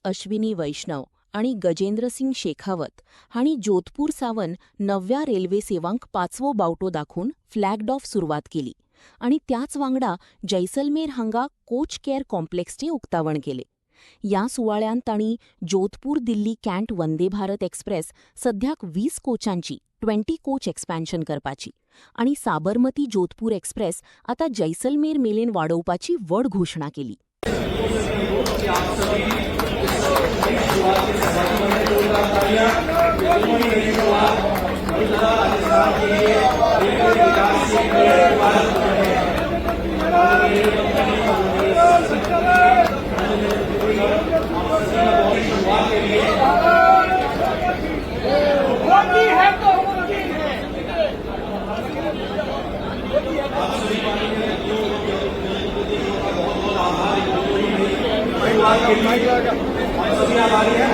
अश्विनी वैष्णव आणि गजेंद्र सिंग शेखावत हांणी जोधपूर सावन नव्या रेल्वे सेवांक 5वो बावटो दाखवून फ्लॅग्ड ऑफ सुरवात केली आणि त्याच वांगडा जैसलमेर हांगा कोच केअर कॉम्प्लेक्सचें उक्तावण केलें. या सुवाळ्यान तांणी Jodhpur Delhi Kant Vande Bharat express सध्याक 20 कोचांची 20 coach expansion करपाची आणि साबरमती जोधपूर एक्सप्रेस आता जैसलमेर मेलेन वाडोवपाची व्हड घोषणा केली. सभी आभारी हैं।